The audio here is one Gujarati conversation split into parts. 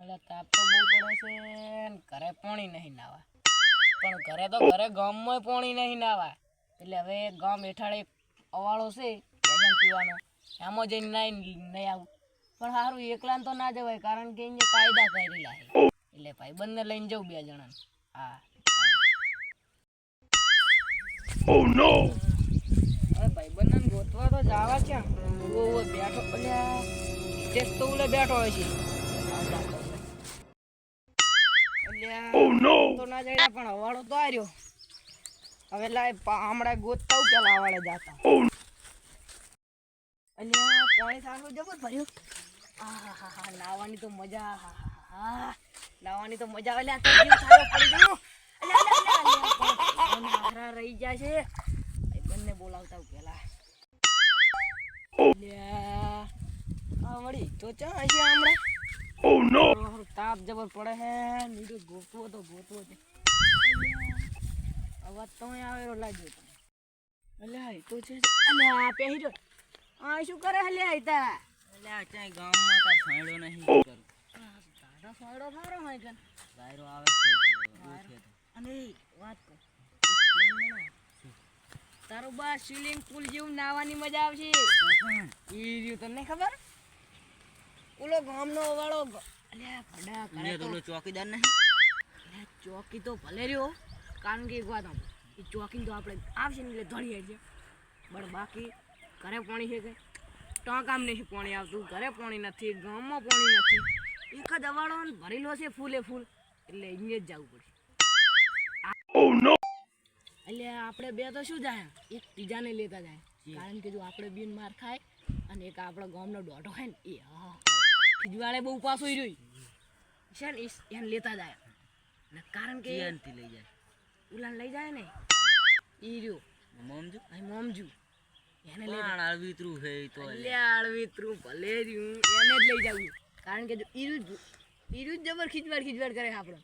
એટલે તાપ તો બહુ પડે છે ને ઘરે પાણી નહીં નાવા. પણ ઘરે તો ઘરે ગામમાં પાણી નહીં નાવા. એટલે હવે ગામ હેઠળ એક અવાળો છે ભેગન પીવાનો, એમાં જઈને નહીં આવું. પણ સારું એકલાને તો ના જવાય, કારણ કે અહીંયા કાયદા કરેલા છે. એટલે ભાઈ બંને લઈને જવું 2 જણા. હા હવે ભાઈ બંને ગોતવા તો જવા ક્યાં? બેઠો એટલે તો ઉલે બેઠો હોય છે. તો ના જાય પણ હવાળો તો આવ્યો. હવે લાય હમણાં ગોતતા પેલા હવાળે જાતા. અલ્યા પાણી સારું જબર ભર્યું. આહાહા નાવાની તો મજા. નાવાની તો મજા. અલ્યા તો જીવ સારો પડી ગયો. અલ્યા રહી જાય છે. બંને બોલાવતા પેલા. અલ્યા આ વળી તો ચા છે હમણાં. Oh no! તાપ જબર પડે હે, નીડો ગોતવો તો. અવાજ તો આવેલો લાગ્યો તને. અલ્યા તો છે. અલ્યા આ પહેરી રહ્યો. આ શું કરે હલ્યા આઈતા? અલ્યા ચાય ગામમાં તાર ફાયડો નહીં કરું. તારા ફાયડો સારો હોય કે વાયરો આવે થોડો. અને વાત કર. તારો બા સ્વિમિંગ પૂલ જેવું નાવાની મજા આવશે. ઈ રહ્યું તને ખબર? ઓલો ગામનો વાળો અલ્યા ભડા કરે તો ચોકીદાર નહીં. અલ્યા ચોકી તો ભલે રહ્યો, કારણ કે એક વાત આમ એ ચોકીને તો આપણે આવશે ને એટલે ધોળી આવી છે. પણ બાકી ઘરે પાણી છે કે ટાંકામ નહીં પાણી આવતું, ઘરે પાણી નથી, ગામમાં પાણી નથી. એક જ અવાળો ભરેલો છે ફૂલે ફૂલ, એટલે અહીંયા જ જવું પડશે. એટલે આપણે બે તો શું જાય એક બીજાને લેતા જાય, કારણ કે જો આપણે બેન માર ખાય અને એક આપણા ગામનો દોઢો હોય ને એ ખીજવાળે બહુ પાછો રહ્યો છે ને એને લેતા જાય ને, કારણ કે લઈ જાય ઉલાન લઈ જાય ને એ રહ્યો મોમજુ એને આળવીતરું છે તો આળવીતરું ભલે રહ્યું એને જ લઈ જવું, કારણ કે જો ઈરું જ જબર ખીજવાડ કરે આપણો.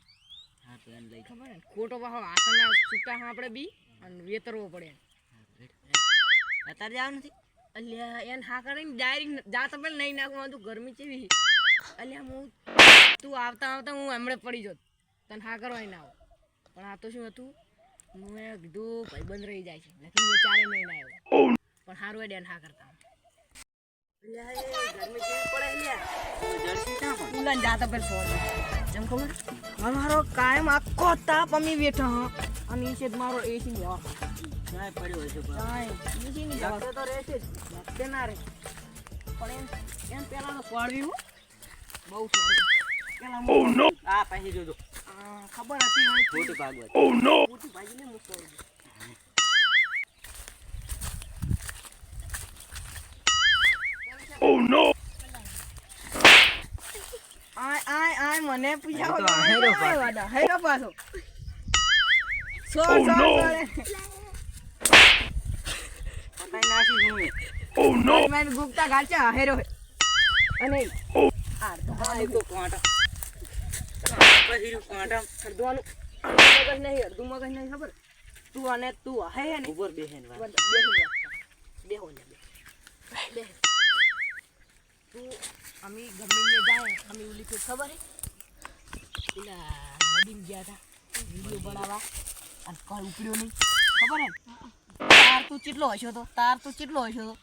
હા તો એને લઈ ખબર ને ખોટો પાછો હાથના છૂટા આપણે બી અને વેતરવો પડે. અત્યારે જવાનું નથી. અલ્યા એને હા કરીને ડાયરેક્ટ જાતા પેલા નહીં નાખવાનું. તું ગરમી કેવી. અલ્યા તું આવતા હું હમણાં પડી જોત તને હા કરવા ના આવો. પણ આ તો શું હતું, હું કીધું ભાઈબંધ રહી જાય છે લખી ચારે નહીં ના આવ્યો. પણ સારું એડે હા કરતા. ગરમી કેવી પડે જાતા પેલા જેમ ખબર મારો કાયમ આખો તાપ અમે બેઠા અને છે મારો એસી નો કાંઈ પડ્યો હશે એસી ની જવા તો રહેશે જ ના રહે. પણ એમ પેલાનો સ્વાળવી બહુ સોડ્યું પેલા. આ પછી જોજો ખબર હતી મોટી ભાગવત. મોટી ભાજી ને મૂકો. Oh no! આય મને પૂછાવો તો હેરો પાછો સો પતાઈ નાખી હું. Oh no! મેં ગુપ્તા ગાચા હેરો અને આ તો કોંટા પછી કોંટા ખરદવાનું મગજ નહીં ખબર. તું અને તું હે ને ઉપર બેહેન બેહો ને બે તું અમે ગમીને જાય. અમે ઓલી કોઈ ખબર પેલા નદીમાં ગયા હતા વિડીયો બનાવવા અને કઈ ઉપડ્યો નહીં ખબર હે. તાર તું ચેટલો હશો તો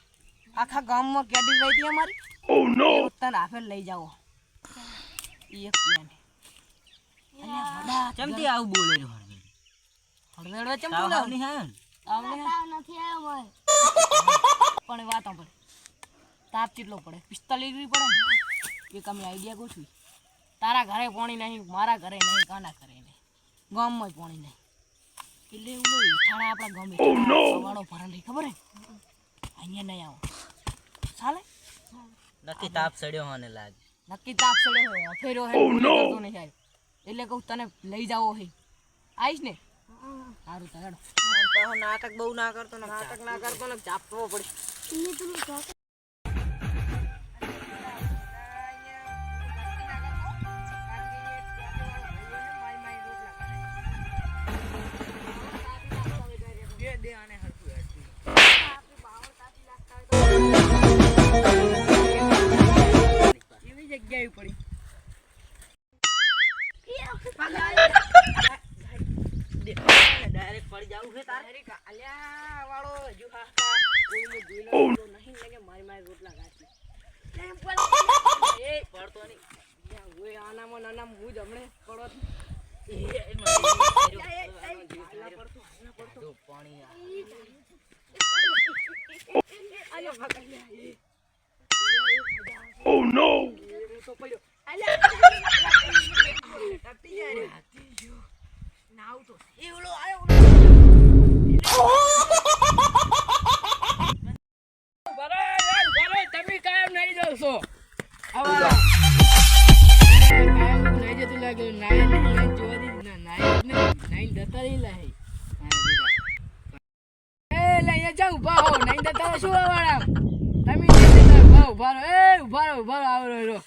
આખા ગામમાં કેડી રહી હતી અમારી. તને હાફે લઈ જાઓ એક પ્લેન. ચમતી આવું બોલે હળવેડવે ચમ બોલે નથી આવ્યો પણ વાત સાંભળ. તાપ કેટલો પડે 45 ડિગ્રી પડે. એક અમે આઈડિયા ગોઠવી. તારા ઘરે પાણી નહીં, મારા ઘરે નહીં, કાના ઘરે નહીં, ગામમાં જ પાણી નહીં. એટલે ઓલો હેઠાણા આપણા ગામ વાળો ભરણ રહી ખબર હે અહીંયા નહીં આવો ચાલે. નક્કી તાપ ચડ્યો મને લાગે. નક્કી તાપ ચડ્યો હોય ફેર્યો હે કરતો નહીં આવ્યો. એટલે કહું તને લઈ જાવો હે આવીશ ને સારું તગાડો. નાટક બહુ ના કરતો ને ચાપવો પડે. એવી જગ્યાએ પડી ડાયરેક્ટ પડી જાવું છે તારે. અલ્યા વાળો હજુ હા કોઈને જોઈ લો નહીં ને કે મારી રોટલા ઘાટી એમ પણ એ પડતો નહીં. ઓય આનામાં નાના હું જ હમણે પડો પાણી Oh no! તો પડ્યો નાવ તો એવડો આવ્યો તમે કાયમ નહીં જશો કાયમ નહીં જતું લાગે નાય નહીં જોવા દી ના નાય નહીં દતા નહીં લાય એ લઈને જાવ ઉભા હો નહીં દતા શું વાળા તમે નહીં દતા ઉભા રહો એ ઉભા રહો આવો રહ્યો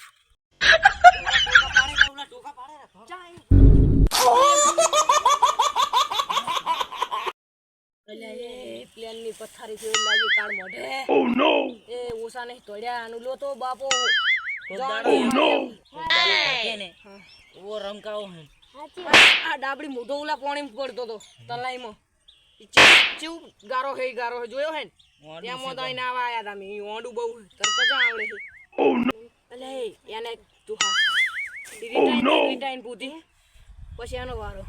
ટોકા પાડે એ પ્લેનની પથારી જેવી લાગી કાળ મોઢે Oh no! એ ઓસા નહીં તોડ્યા આનું લો તો બાપો ઓ રમકાવો હે. આ ડાબડી મોઢો ઉલા પાણી પડતો તો તલાઈમાં ચેવું ગારો હે જોયો હે ને ત્યાં મોદા આઈને આવા આયા તમે ઓંડું બહુ તરત જ આવડે છે Oh no! એટલે એને તું no. રિટાઈન પૂતી પછી એનો વારો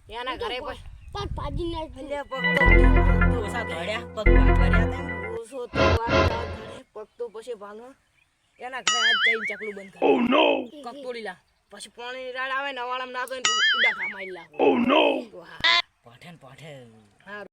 એના ઘરે પછી પગ ભાજી ના અલ્યા પગ ઓછા ધોડ્યા પગ ભાગવાડ્યા તેમ. ઓછો તો વાગતા ઘરે પગ તો પછી ભાગો એના ઘરે આજ જઈને ચકલું બંધ કરે Oh no! કક તોડી લા પછી પાણી રાડ આવે ને વાળામાં નાતો ને તો ઉડા ખા મારી લા Oh no! વાહ પાઠે ને પાઠે હા